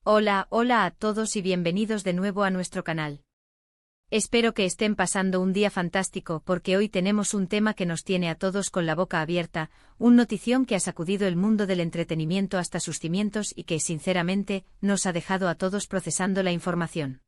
Hola, hola a todos y bienvenidos de nuevo a nuestro canal. Espero que estén pasando un día fantástico porque hoy tenemos un tema que nos tiene a todos con la boca abierta, un notición que ha sacudido el mundo del entretenimiento hasta sus cimientos y que, sinceramente, nos ha dejado a todos procesando la información.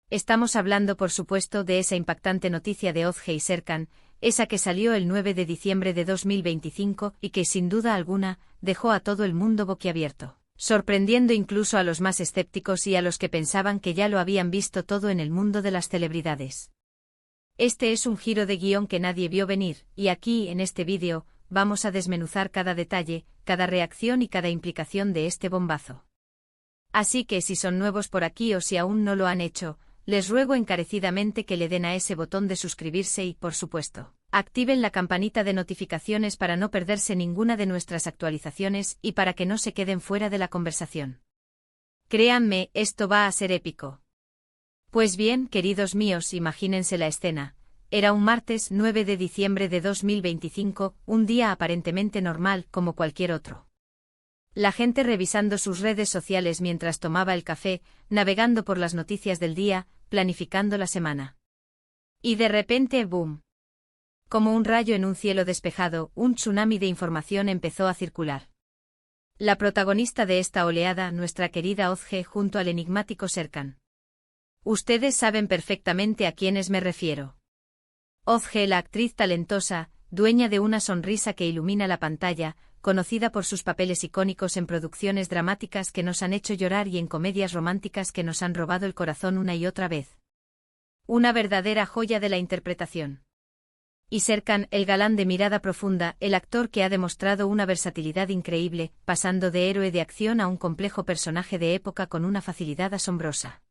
Estamos hablando, por supuesto, de esa impactante noticia de Ozge y Serkan, esa que salió el 9 de diciembre de 2025 y que, sin duda alguna, dejó a todo el mundo boquiabierto, sorprendiendo incluso a los más escépticos y a los que pensaban que ya lo habían visto todo en el mundo de las celebridades. Este es un giro de guión que nadie vio venir, y aquí, en este vídeo, vamos a desmenuzar cada detalle, cada reacción y cada implicación de este bombazo. Así que si son nuevos por aquí o si aún no lo han hecho, les ruego encarecidamente que le den a ese botón de suscribirse y, por supuesto, activen la campanita de notificaciones para no perderse ninguna de nuestras actualizaciones y para que no se queden fuera de la conversación. Créanme, esto va a ser épico. Pues bien, queridos míos, imagínense la escena. Era un martes 9 de diciembre de 2025, un día aparentemente normal como cualquier otro. La gente revisando sus redes sociales mientras tomaba el café, navegando por las noticias del día, planificando la semana. Y de repente, ¡boom! Como un rayo en un cielo despejado, un tsunami de información empezó a circular. La protagonista de esta oleada, nuestra querida Ozge, junto al enigmático Serkan. Ustedes saben perfectamente a quiénes me refiero. Ozge, la actriz talentosa, dueña de una sonrisa que ilumina la pantalla, conocida por sus papeles icónicos en producciones dramáticas que nos han hecho llorar y en comedias románticas que nos han robado el corazón una y otra vez. Una verdadera joya de la interpretación. Y Serkan, el galán de mirada profunda, el actor que ha demostrado una versatilidad increíble, pasando de héroe de acción a un complejo personaje de época con una facilidad asombrosa.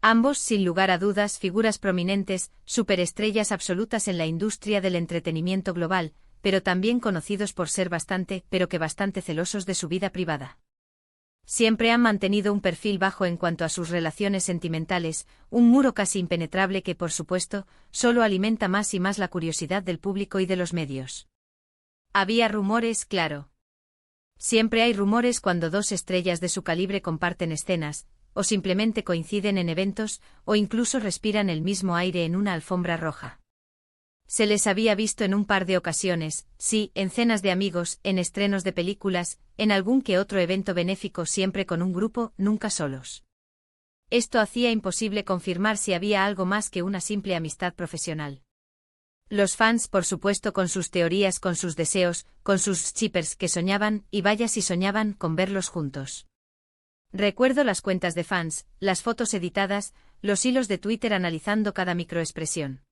Ambos, sin lugar a dudas, figuras prominentes, superestrellas absolutas en la industria del entretenimiento global, pero también conocidos por ser bastante celosos de su vida privada. Siempre han mantenido un perfil bajo en cuanto a sus relaciones sentimentales, un muro casi impenetrable que, por supuesto, solo alimenta más y más la curiosidad del público y de los medios. Había rumores, claro. Siempre hay rumores cuando dos estrellas de su calibre comparten escenas, o simplemente coinciden en eventos, o incluso respiran el mismo aire en una alfombra roja. Se les había visto en un par de ocasiones, sí, en cenas de amigos, en estrenos de películas, en algún que otro evento benéfico, siempre con un grupo, nunca solos. Esto hacía imposible confirmar si había algo más que una simple amistad profesional. Los fans, por supuesto, con sus teorías, con sus deseos, con sus shippers que soñaban, y vaya si soñaban, con verlos juntos. Recuerdo las cuentas de fans, las fotos editadas, los hilos de Twitter analizando cada microexpresión.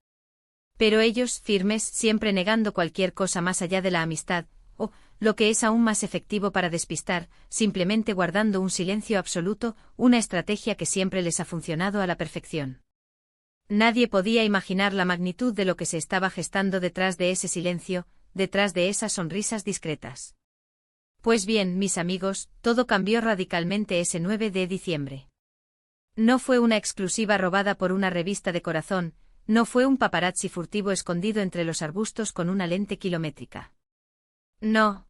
Pero ellos, firmes, siempre negando cualquier cosa más allá de la amistad, o, lo que es aún más efectivo para despistar, simplemente guardando un silencio absoluto, una estrategia que siempre les ha funcionado a la perfección. Nadie podía imaginar la magnitud de lo que se estaba gestando detrás de ese silencio, detrás de esas sonrisas discretas. Pues bien, mis amigos, todo cambió radicalmente ese 9 de diciembre. No fue una exclusiva robada por una revista de corazón, no fue un paparazzi furtivo escondido entre los arbustos con una lente kilométrica. No.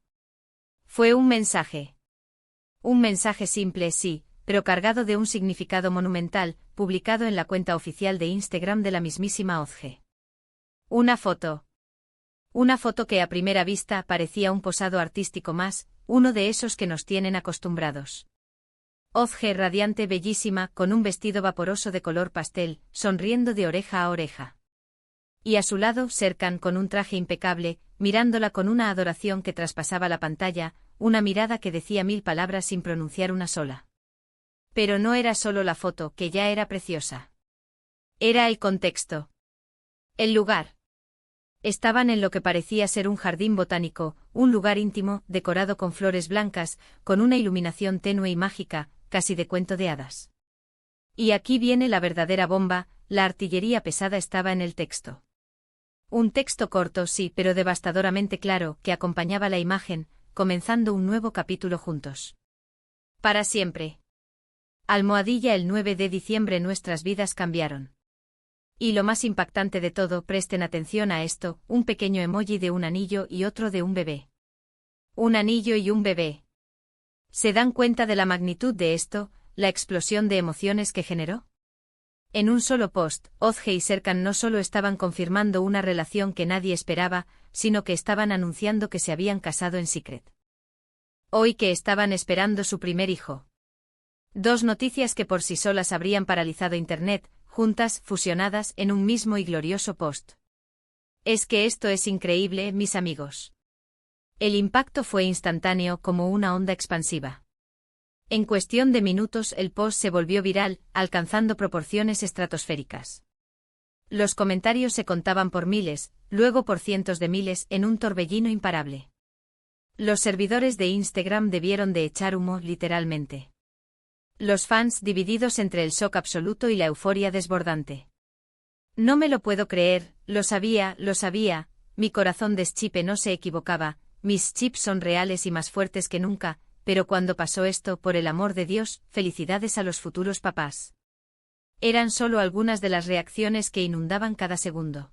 Fue un mensaje. Un mensaje simple, sí, pero cargado de un significado monumental, publicado en la cuenta oficial de Instagram de la mismísima Ozge. Una foto. Una foto que a primera vista parecía un posado artístico más, uno de esos que nos tienen acostumbrados. Ozge radiante, bellísima, con un vestido vaporoso de color pastel, sonriendo de oreja a oreja. Y a su lado, Serkan con un traje impecable, mirándola con una adoración que traspasaba la pantalla, una mirada que decía 1000 palabras sin pronunciar una sola. Pero no era solo la foto, que ya era preciosa. Era el contexto. El lugar. Estaban en lo que parecía ser un jardín botánico, un lugar íntimo, decorado con flores blancas, con una iluminación tenue y mágica, casi de cuento de hadas. Y aquí viene la verdadera bomba, la artillería pesada estaba en el texto. Un texto corto, sí, pero devastadoramente claro, que acompañaba la imagen, comenzando un nuevo capítulo juntos. Para siempre. Almohadilla, el 9 de diciembre nuestras vidas cambiaron. Y lo más impactante de todo, presten atención a esto, un pequeño emoji de un anillo y otro de un bebé. Un anillo y un bebé. ¿Se dan cuenta de la magnitud de esto, la explosión de emociones que generó? En un solo post, Ozge y Serkan no solo estaban confirmando una relación que nadie esperaba, sino que estaban anunciando que se habían casado en secret. Hoy que estaban esperando su primer hijo. Dos noticias que por sí solas habrían paralizado Internet, juntas, fusionadas en un mismo y glorioso post. Es que esto es increíble, mis amigos. El impacto fue instantáneo como una onda expansiva. En cuestión de minutos el post se volvió viral, alcanzando proporciones estratosféricas. Los comentarios se contaban por miles, luego por cientos de miles en un torbellino imparable. Los servidores de Instagram debieron de echar humo literalmente. Los fans divididos entre el shock absoluto y la euforia desbordante. No me lo puedo creer, lo sabía, mi corazón de Schipe no se equivocaba, mis chips son reales y más fuertes que nunca, pero cuando pasó esto, por el amor de Dios, felicidades a los futuros papás. Eran solo algunas de las reacciones que inundaban cada segundo.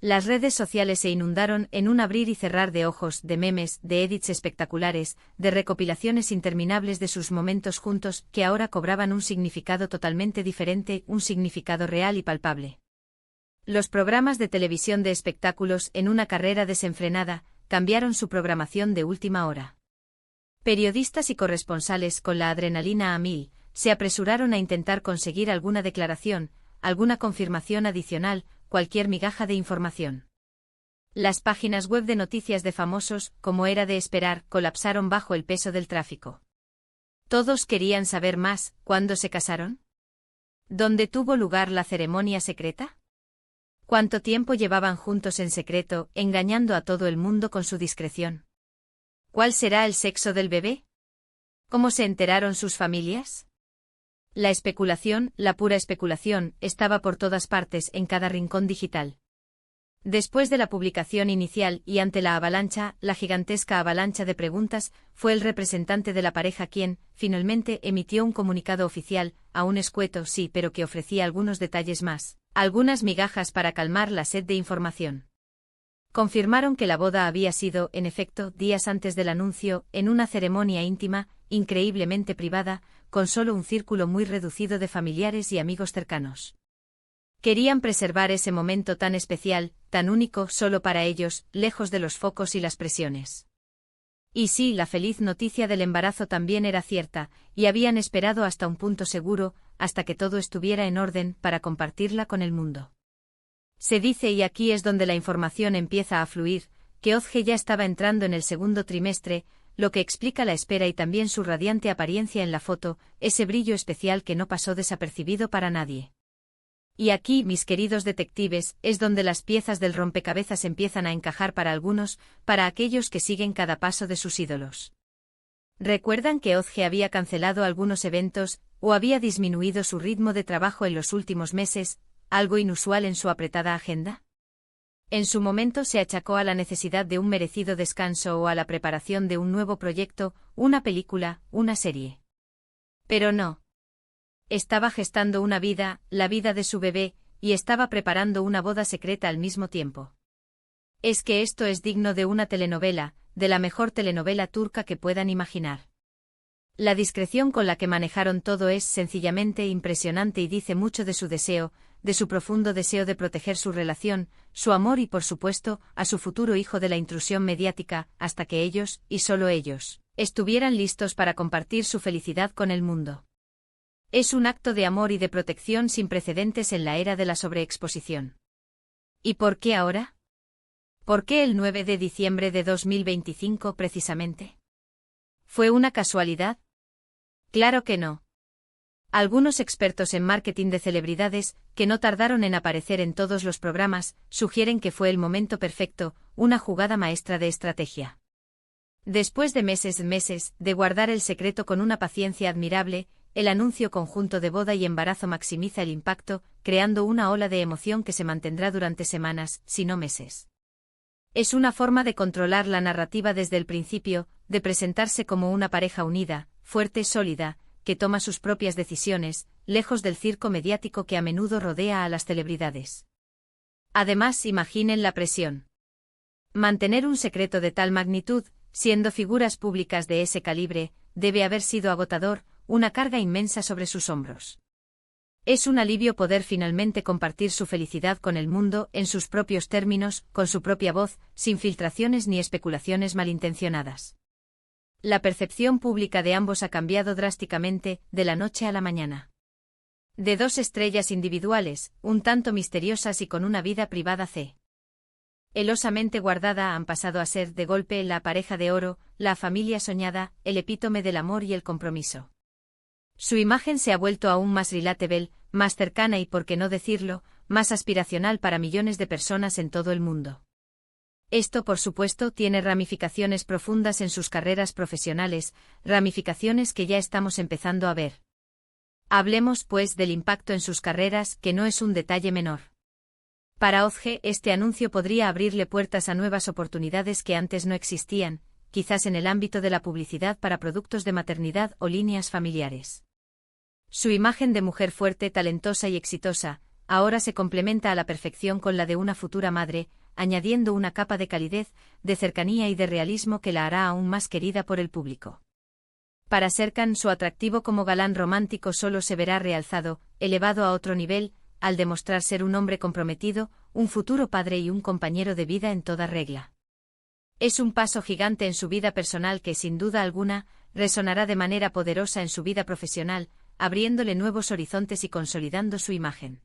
Las redes sociales se inundaron en un abrir y cerrar de ojos, de memes, de edits espectaculares, de recopilaciones interminables de sus momentos juntos, que ahora cobraban un significado totalmente diferente, un significado real y palpable. Los programas de televisión de espectáculos, en una carrera desenfrenada, cambiaron su programación de última hora. Periodistas y corresponsales con la adrenalina a mil, se apresuraron a intentar conseguir alguna declaración, alguna confirmación adicional, cualquier migaja de información. Las páginas web de noticias de famosos, como era de esperar, colapsaron bajo el peso del tráfico. Todos querían saber más. ¿Cuándo se casaron? ¿Dónde tuvo lugar la ceremonia secreta? ¿Cuánto tiempo llevaban juntos en secreto, engañando a todo el mundo con su discreción? ¿Cuál será el sexo del bebé? ¿Cómo se enteraron sus familias? La especulación, la pura especulación, estaba por todas partes en cada rincón digital. Después de la publicación inicial y ante la avalancha, la gigantesca avalancha de preguntas, fue el representante de la pareja quien, finalmente, emitió un comunicado oficial, aún escueto sí, pero que ofrecía algunos detalles más, algunas migajas para calmar la sed de información. Confirmaron que la boda había sido, en efecto, días antes del anuncio, en una ceremonia íntima, increíblemente privada, con solo un círculo muy reducido de familiares y amigos cercanos. Querían preservar ese momento tan especial, tan único solo para ellos, lejos de los focos y las presiones. Y sí, la feliz noticia del embarazo también era cierta, y habían esperado hasta un punto seguro, hasta que todo estuviera en orden, para compartirla con el mundo. Se dice, y aquí es donde la información empieza a fluir, que Ozge ya estaba entrando en el segundo trimestre, lo que explica la espera y también su radiante apariencia en la foto, ese brillo especial que no pasó desapercibido para nadie. Y aquí, mis queridos detectives, es donde las piezas del rompecabezas empiezan a encajar para algunos, para aquellos que siguen cada paso de sus ídolos. ¿Recuerdan que Ozge había cancelado algunos eventos, o había disminuido su ritmo de trabajo en los últimos meses, algo inusual en su apretada agenda? En su momento se achacó a la necesidad de un merecido descanso o a la preparación de un nuevo proyecto, una película, una serie. Pero no. Estaba gestando una vida, la vida de su bebé, y estaba preparando una boda secreta al mismo tiempo. Es que esto es digno de una telenovela, de la mejor telenovela turca que puedan imaginar. La discreción con la que manejaron todo es sencillamente impresionante y dice mucho de su deseo, de su profundo deseo de proteger su relación, su amor y por supuesto, a su futuro hijo de la intrusión mediática, hasta que ellos, y solo ellos, estuvieran listos para compartir su felicidad con el mundo. Es un acto de amor y de protección sin precedentes en la era de la sobreexposición. ¿Y por qué ahora? ¿Por qué el 9 de diciembre de 2025 precisamente? ¿Fue una casualidad? Claro que no. Algunos expertos en marketing de celebridades, que no tardaron en aparecer en todos los programas, sugieren que fue el momento perfecto, una jugada maestra de estrategia. Después de meses de guardar el secreto con una paciencia admirable, el anuncio conjunto de boda y embarazo maximiza el impacto, creando una ola de emoción que se mantendrá durante semanas, si no meses. Es una forma de controlar la narrativa desde el principio, de presentarse como una pareja unida, fuerte, sólida, que toma sus propias decisiones, lejos del circo mediático que a menudo rodea a las celebridades. Además, imaginen la presión. Mantener un secreto de tal magnitud, siendo figuras públicas de ese calibre, debe haber sido agotador, una carga inmensa sobre sus hombros. Es un alivio poder finalmente compartir su felicidad con el mundo en sus propios términos, con su propia voz, sin filtraciones ni especulaciones malintencionadas. La percepción pública de ambos ha cambiado drásticamente, de la noche a la mañana. De dos estrellas individuales, un tanto misteriosas y con una vida privada celosamente guardada, han pasado a ser, de golpe, la pareja de oro, la familia soñada, el epítome del amor y el compromiso. Su imagen se ha vuelto aún más relatable, más cercana y, por qué no decirlo, más aspiracional para millones de personas en todo el mundo. Esto, por supuesto, tiene ramificaciones profundas en sus carreras profesionales, ramificaciones que ya estamos empezando a ver. Hablemos, pues, del impacto en sus carreras, que no es un detalle menor. Para Ozge, este anuncio podría abrirle puertas a nuevas oportunidades que antes no existían, quizás en el ámbito de la publicidad para productos de maternidad o líneas familiares. Su imagen de mujer fuerte, talentosa y exitosa, ahora se complementa a la perfección con la de una futura madre, añadiendo una capa de calidez, de cercanía y de realismo que la hará aún más querida por el público. Para Serkan, su atractivo como galán romántico solo se verá realzado, elevado a otro nivel, al demostrar ser un hombre comprometido, un futuro padre y un compañero de vida en toda regla. Es un paso gigante en su vida personal que, sin duda alguna, resonará de manera poderosa en su vida profesional, abriéndole nuevos horizontes y consolidando su imagen.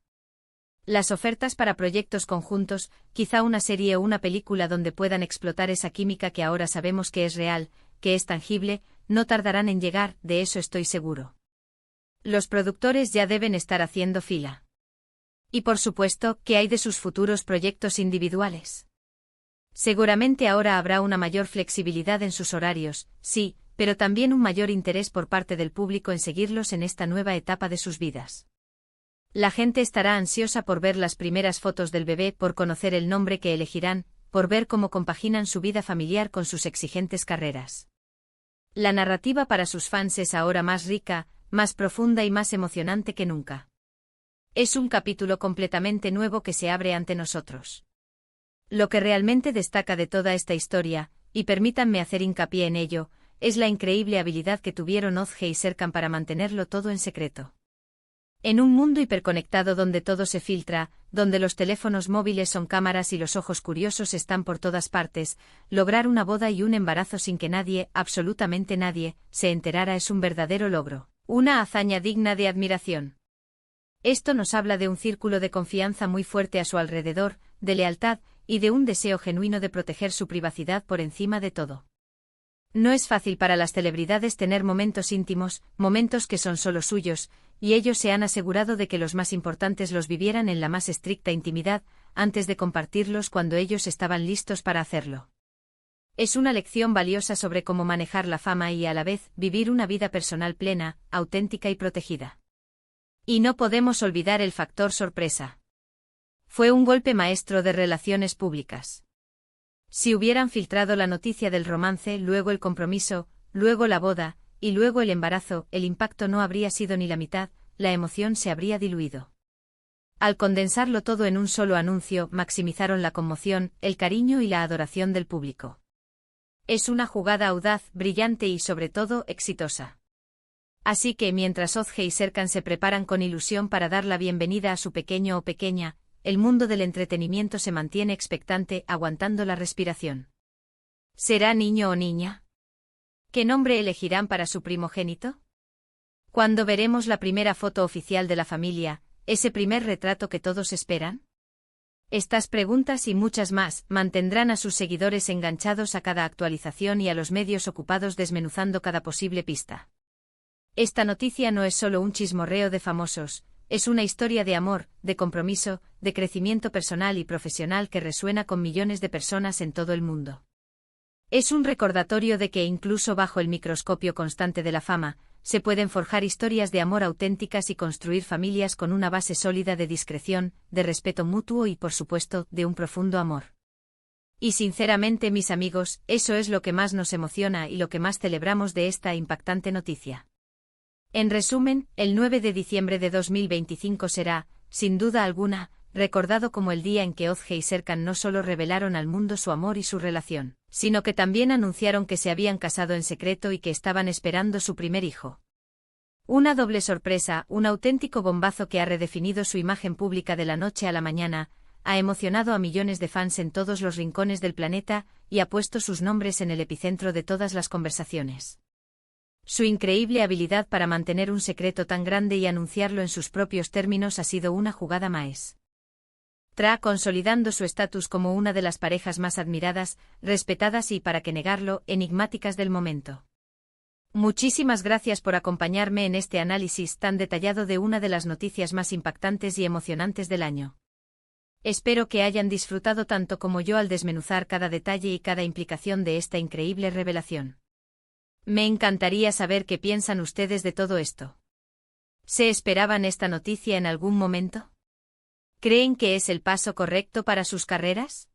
Las ofertas para proyectos conjuntos, quizá una serie o una película donde puedan explotar esa química que ahora sabemos que es real, que es tangible, no tardarán en llegar, de eso estoy seguro. Los productores ya deben estar haciendo fila. Y por supuesto, ¿qué hay de sus futuros proyectos individuales? Seguramente ahora habrá una mayor flexibilidad en sus horarios, sí, pero también un mayor interés por parte del público en seguirlos en esta nueva etapa de sus vidas. La gente estará ansiosa por ver las primeras fotos del bebé, por conocer el nombre que elegirán, por ver cómo compaginan su vida familiar con sus exigentes carreras. La narrativa para sus fans es ahora más rica, más profunda y más emocionante que nunca. Es un capítulo completamente nuevo que se abre ante nosotros. Lo que realmente destaca de toda esta historia, y permítanme hacer hincapié en ello, es la increíble habilidad que tuvieron Ozge y Serkan para mantenerlo todo en secreto. En un mundo hiperconectado donde todo se filtra, donde los teléfonos móviles son cámaras y los ojos curiosos están por todas partes, lograr una boda y un embarazo sin que nadie, absolutamente nadie, se enterara es un verdadero logro, una hazaña digna de admiración. Esto nos habla de un círculo de confianza muy fuerte a su alrededor, de lealtad, y de un deseo genuino de proteger su privacidad por encima de todo. No es fácil para las celebridades tener momentos íntimos, momentos que son solo suyos, y ellos se han asegurado de que los más importantes los vivieran en la más estricta intimidad, antes de compartirlos cuando ellos estaban listos para hacerlo. Es una lección valiosa sobre cómo manejar la fama y a la vez vivir una vida personal plena, auténtica y protegida. Y no podemos olvidar el factor sorpresa. Fue un golpe maestro de relaciones públicas. Si hubieran filtrado la noticia del romance, luego el compromiso, luego la boda, y luego el embarazo, el impacto no habría sido ni la mitad, la emoción se habría diluido. Al condensarlo todo en un solo anuncio, maximizaron la conmoción, el cariño y la adoración del público. Es una jugada audaz, brillante y sobre todo, exitosa. Así que mientras Ozge y Serkan se preparan con ilusión para dar la bienvenida a su pequeño o pequeña, el mundo del entretenimiento se mantiene expectante, aguantando la respiración. ¿Será niño o niña? ¿Qué nombre elegirán para su primogénito? ¿Cuándo veremos la primera foto oficial de la familia, ese primer retrato que todos esperan? Estas preguntas y muchas más mantendrán a sus seguidores enganchados a cada actualización y a los medios ocupados desmenuzando cada posible pista. Esta noticia no es solo un chismorreo de famosos, es una historia de amor, de compromiso, de crecimiento personal y profesional que resuena con millones de personas en todo el mundo. Es un recordatorio de que incluso bajo el microscopio constante de la fama, se pueden forjar historias de amor auténticas y construir familias con una base sólida de discreción, de respeto mutuo y, por supuesto, de un profundo amor. Y sinceramente, mis amigos, eso es lo que más nos emociona y lo que más celebramos de esta impactante noticia. En resumen, el 9 de diciembre de 2025 será, sin duda alguna, recordado como el día en que Ozge y Serkan no solo revelaron al mundo su amor y su relación, sino que también anunciaron que se habían casado en secreto y que estaban esperando su primer hijo. Una doble sorpresa, un auténtico bombazo que ha redefinido su imagen pública de la noche a la mañana, ha emocionado a millones de fans en todos los rincones del planeta y ha puesto sus nombres en el epicentro de todas las conversaciones. Su increíble habilidad para mantener un secreto tan grande y anunciarlo en sus propios términos ha sido una jugada maestra, consolidando su estatus como una de las parejas más admiradas, respetadas y, para qué negarlo, enigmáticas del momento. Muchísimas gracias por acompañarme en este análisis tan detallado de una de las noticias más impactantes y emocionantes del año. Espero que hayan disfrutado tanto como yo al desmenuzar cada detalle y cada implicación de esta increíble revelación. Me encantaría saber qué piensan ustedes de todo esto. ¿Se esperaban esta noticia en algún momento? ¿Creen que es el paso correcto para sus carreras?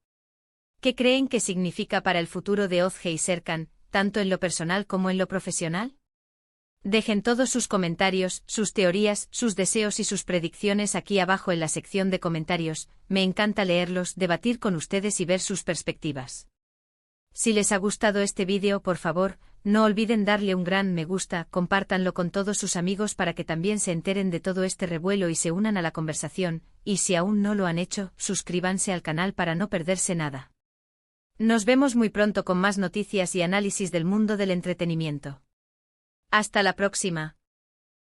¿Qué creen que significa para el futuro de Ozge y Serkan, tanto en lo personal como en lo profesional? Dejen todos sus comentarios, sus teorías, sus deseos y sus predicciones aquí abajo en la sección de comentarios. Me encanta leerlos, debatir con ustedes y ver sus perspectivas. Si les ha gustado este vídeo, por favor, no olviden darle un gran me gusta, compártanlo con todos sus amigos para que también se enteren de todo este revuelo y se unan a la conversación, y si aún no lo han hecho, suscríbanse al canal para no perderse nada. Nos vemos muy pronto con más noticias y análisis del mundo del entretenimiento. Hasta la próxima.